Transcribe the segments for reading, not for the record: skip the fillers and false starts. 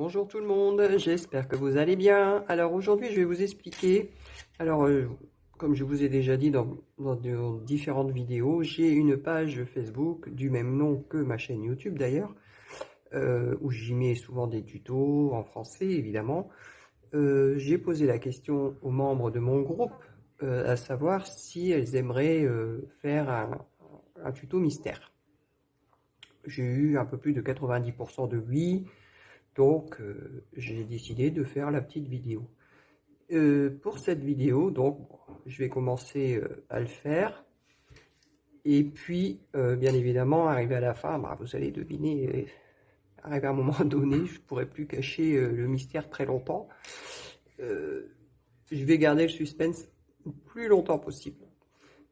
Bonjour tout le monde, j'espère que vous allez bien. Alors aujourd'hui je vais vous expliquer, comme je vous ai déjà dit dans de différentes vidéos, j'ai une page Facebook du même nom que ma chaîne YouTube d'ailleurs, où j'y mets souvent des tutos en français évidemment. J'ai posé la question aux membres de mon groupe, à savoir si elles aimeraient faire un tuto mystère. J'ai eu un peu plus de 90% de oui. Donc, j'ai décidé de faire la petite vidéo. Pour cette vidéo, donc, je vais commencer à le faire. Et puis, bien évidemment, arrivé à la fin, vous allez deviner, arrivé à un moment donné, je ne pourrai plus cacher le mystère très longtemps. Je vais garder le suspense le plus longtemps possible.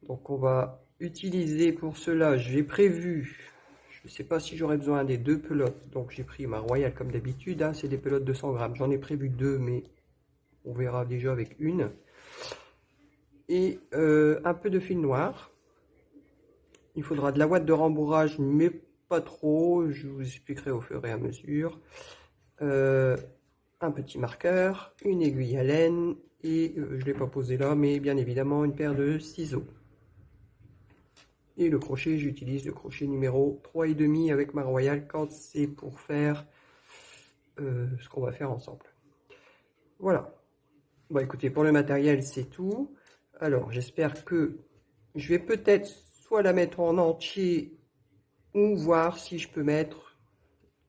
Donc, on va utiliser pour cela, j'ai prévu... Je ne sais pas si j'aurai besoin des deux pelotes, donc j'ai pris ma Royale comme d'habitude, hein, c'est des pelotes de 100 grammes. J'en ai prévu deux, mais on verra déjà avec une. Et un peu de fil noir. Il faudra de la ouate de rembourrage, mais pas trop, je vous expliquerai au fur et à mesure. Un petit marqueur, une aiguille à laine, et je ne l'ai pas posé là, mais bien évidemment une paire de ciseaux. Et le crochet, j'utilise le crochet numéro 3,5 avec ma Royale quand c'est pour faire ce qu'on va faire ensemble. Voilà. Bon, écoutez, pour le matériel, c'est tout. Alors, j'espère que je vais peut-être soit la mettre en entier ou voir si je peux mettre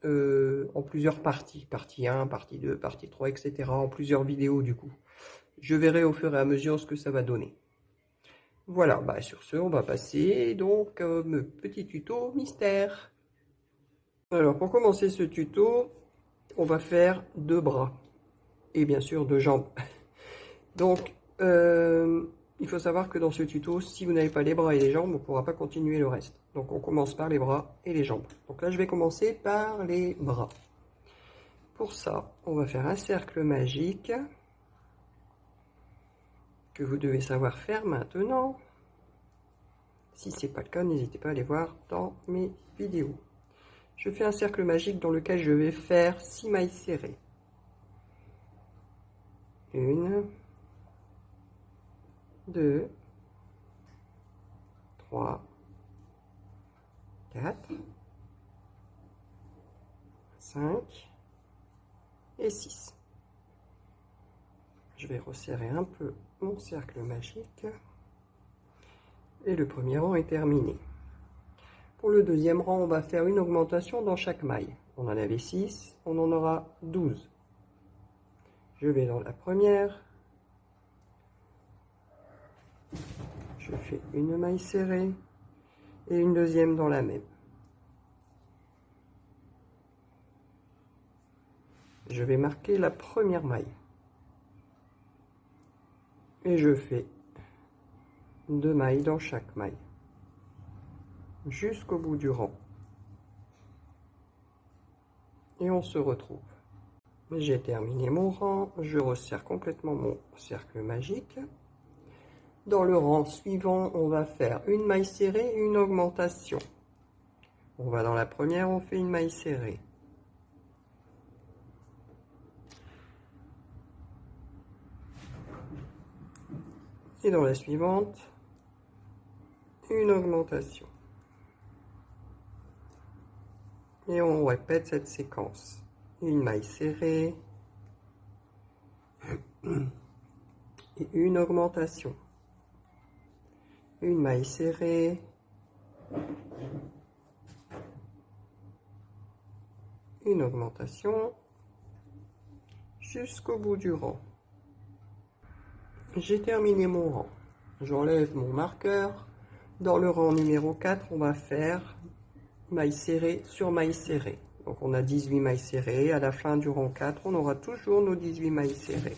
en plusieurs parties. Partie 1, partie 2, partie 3, etc. En plusieurs vidéos, du coup. Je verrai au fur et à mesure ce que ça va donner. Voilà, sur ce, on va passer donc au petit tuto mystère. Alors, pour commencer ce tuto, on va faire deux bras. Et bien sûr, deux jambes. Donc, il faut savoir que dans ce tuto, si vous n'avez pas les bras et les jambes, on ne pourra pas continuer le reste. Donc, on commence par les bras et les jambes. Donc là, je vais commencer par les bras. Pour ça, on va faire un cercle magique que vous devez savoir faire maintenant. Si ce n'est pas le cas, n'hésitez pas à aller voir dans mes vidéos. Je fais un cercle magique dans lequel je vais faire 6 mailles serrées. 1, 2, 3, 4, 5 et 6. Je vais resserrer un peu mon cercle magique. Et le premier rang est terminé. Pour le deuxième rang, on va faire une augmentation dans chaque maille. On en avait 6, on en aura 12. Je vais dans la première. Je fais une maille serrée et une deuxième dans la même. Je vais marquer la première maille. Et je fais 2 mailles dans chaque maille. Jusqu'au bout du rang. Et on se retrouve. J'ai terminé mon rang, je resserre complètement mon cercle magique. Dans le rang suivant, on va faire une maille serrée et une augmentation. On va dans la première, on fait une maille serrée. Et dans la suivante, une augmentation. Et on répète cette séquence. Une maille serrée et une augmentation. Une maille serrée, une augmentation jusqu'au bout du rang. J'ai terminé mon rang. J'enlève mon marqueur. Dans le rang numéro 4, on va faire maille serrée sur maille serrée. Donc on a 18 mailles serrées. À la fin du rang 4, on aura toujours nos 18 mailles serrées.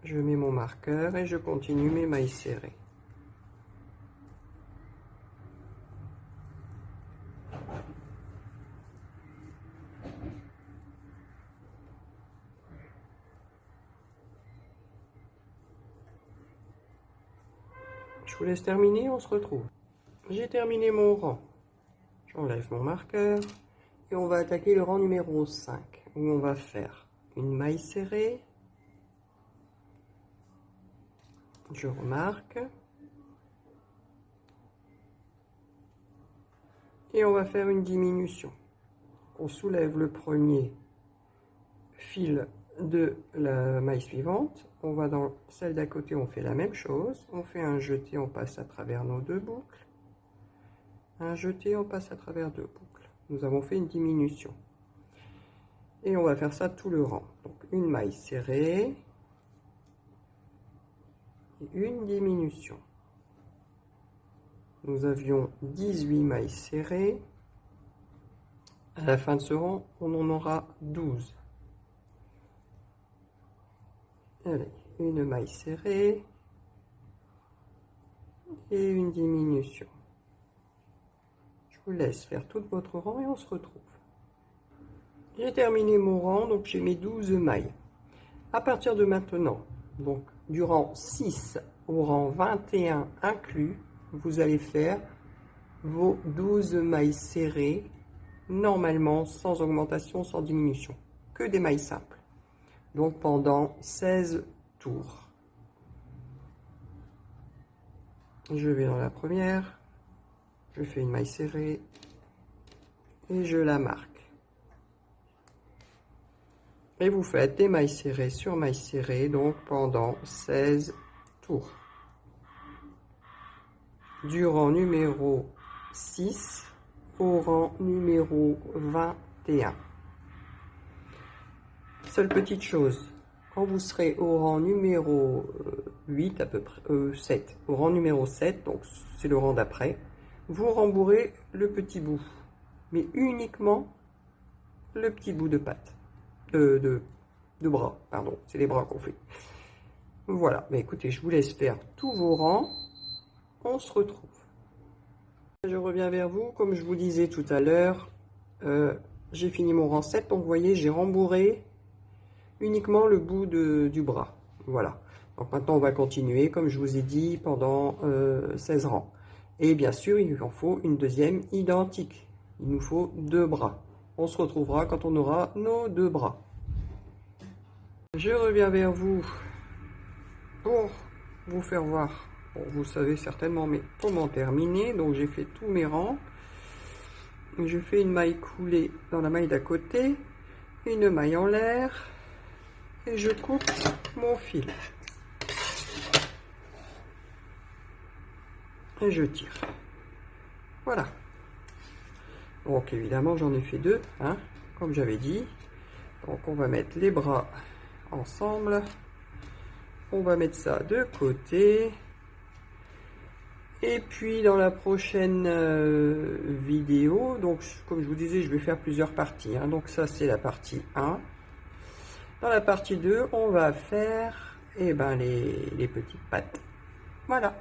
Je mets mon marqueur et je continue mes mailles serrées. Je vous laisse terminer, on se retrouve. J'ai terminé mon rang. J'enlève mon marqueur et on va attaquer le rang numéro 5 où on va faire une maille serrée. Je remarque. Et on va faire une diminution. On soulève le premier fil de la maille suivante. On va dans celle d'à côté, on fait la même chose. On fait un jeté, on passe à travers nos deux boucles. Un jeté, on passe à travers deux boucles. Nous avons fait une diminution. Et on va faire ça tout le rang. Donc une maille serrée et une diminution. Nous avions 18 mailles serrées. À la fin de ce rang, on en aura 12. Allez, une maille serrée et une diminution. Je vous laisse faire tout votre rang et on se retrouve. J'ai terminé mon rang, donc j'ai mes 12 mailles. À partir de maintenant, donc du rang 6 au rang 21 inclus, vous allez faire vos 12 mailles serrées, normalement sans augmentation, sans diminution, que des mailles simples. Donc pendant 16 tours. Je vais dans la première, je fais une maille serrée et je la marque. Et vous faites des mailles serrées sur mailles serrées, donc pendant 16 tours. Du rang numéro 6 au rang numéro 21. Seule petite chose, quand vous serez au rang numéro 8 à peu près, 7, au rang numéro 7, donc c'est le rang d'après, vous rembourrez le petit bout, mais uniquement le petit bout de patte, de bras, pardon, c'est les bras qu'on fait. Voilà, mais écoutez, je vous laisse faire tous vos rangs. On se retrouve. Je reviens vers vous, comme je vous disais tout à l'heure, j'ai fini mon rang 7, donc vous voyez, j'ai rembourré uniquement le bout du bras. Voilà. Donc maintenant, on va continuer, comme je vous ai dit, pendant 16 rangs. Et bien sûr, il en faut une deuxième identique. Il nous faut 2 bras. On se retrouvera quand on aura nos 2 bras. Je reviens vers vous pour vous faire voir. Bon, vous savez certainement mais comment terminer. Donc j'ai fait tous mes rangs. Je fais une maille coulée dans la maille d'à côté, une maille en l'air et je coupe mon fil. Et je tire. Voilà. Donc évidemment j'en ai fait 2, hein, comme j'avais dit. Donc on va mettre les bras ensemble. On va mettre ça de côté. Et puis dans la prochaine vidéo, donc comme je vous disais, je vais faire plusieurs parties. Hein. Donc ça c'est la partie 1. Dans la partie 2, on va faire les petites pattes. Voilà.